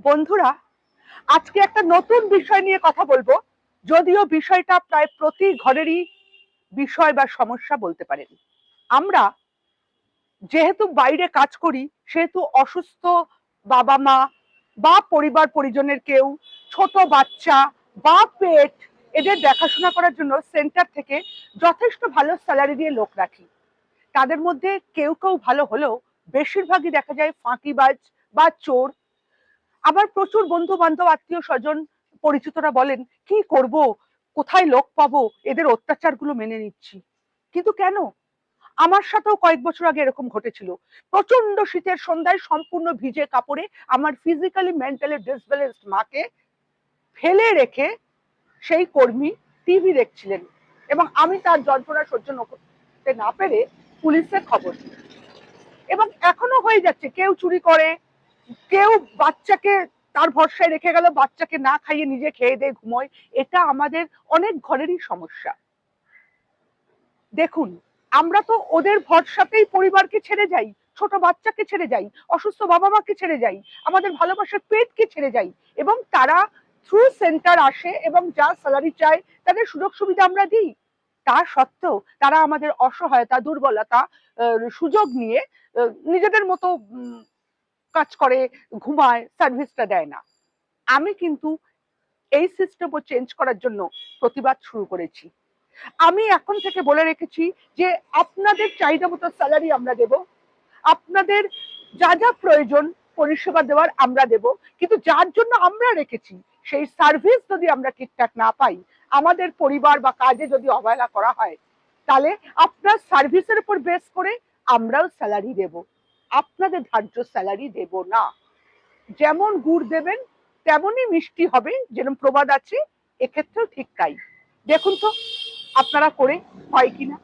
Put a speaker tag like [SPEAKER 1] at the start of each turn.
[SPEAKER 1] বন্ধুরা, আজকে একটা নতুন বিষয় নিয়ে কথা বলবো। যদিও বিষয়টা প্রায় প্রতি ঘরেরই বিষয় বা সমস্যা বলতে পারেন। আমরা যেহেতু বাইরে কাজ করি, সেহেতু অসুস্থ বাবা মা বা পরিবার পরিজনের কেউ, ছোট বাচ্চা বা পেট, এদের দেখাশোনা করার জন্য সেন্টার থেকে যথেষ্ট ভালো স্যালারি দিয়ে লোক রাখি। তাদের মধ্যে কেউ কেউ ভালো হলেও বেশিরভাগই দেখা যায় ফাঁকিবাজ বা চোর। আবার প্রচুর বন্ধু বান্ধব, আত্মীয় স্বজন, পরিচিতরা বলেন, কি করব, কোথায় লোক পাবো, এদের অত্যাচারগুলো মেনে নিচ্ছি। কিন্তু কেন? আমার সাথেও কয়েক বছর আগে এরকম ঘটেছিল। প্রচন্ড শীতের সন্ধ্যায় সম্পূর্ণ ভিজে কাপড়ে আমার ফিজিক্যালি মেন্টালি ডিসব্যালেন্সড মাকে ফেলে রেখে সেই কর্মী টিভি দেখছিলেন, এবং আমি তার যন্ত্রণা সহ্য করতে না পেরে পুলিশে খবর দিই। এবং এখনো হয়ে যাচ্ছে, কেউ চুরি করে, কেউ বাচ্চাকে তার ভরসায় রেখে গেল, বাচ্চাকে না খাইয়ে নিজে খেয়ে দিয়ে ঘুমোয়। এটা আমাদের অনেক ঘরেরই সমস্যা। দেখুন, আমরা তো ওদের ভরসাতেই পরিবারকে ছেড়ে যাই, ছোট বাচ্চাকে ছেড়ে যাই, অসুস্থ বাবা মাকে ছেড়ে যাই, আমাদের ভালোবাসার পেটকে ছেড়ে যাই, এবং তারা থ্রু সেন্টার আসে এবং যা স্যালারি চায় তাদের সুযোগ সুবিধা আমরা দিই। তা সত্ত্বেও তারা আমাদের অসহায়তা, দুর্বলতা সুযোগ নিয়ে নিজেদের মতো কাজ করে, ঘুমায়, সার্ভিসটা দেয় না। আমি কিন্তু এই সিস্টেমও চেঞ্জ করার জন্য প্রতিবাদ শুরু করেছি। আমি এখন থেকে বলে রেখেছি যে আপনাদের চাহিদা মতো স্যালারি আমরা দেব, আপনাদের যা যা প্রয়োজন পরিষেবা দেওয়ার আমরা দেব, কিন্তু যার জন্য আমরা রেখেছি সেই সার্ভিস যদি আমরা ঠিকঠাক না পাই, আমাদের পরিবার বা কাজে যদি অবহেলা করা হয়, তাহলে আপনার সার্ভিসের উপর বেস করে আমরাও স্যালারি দেব, আপনাদের ধার্য স্যালারি দেব না। যেমন গুড় দেবেন তেমনই মিষ্টি হবে, যেরকম প্রবাদ আছে, এক্ষেত্রেও ঠিক তাই। দেখুন তো আপনারা করে হয় কিনা।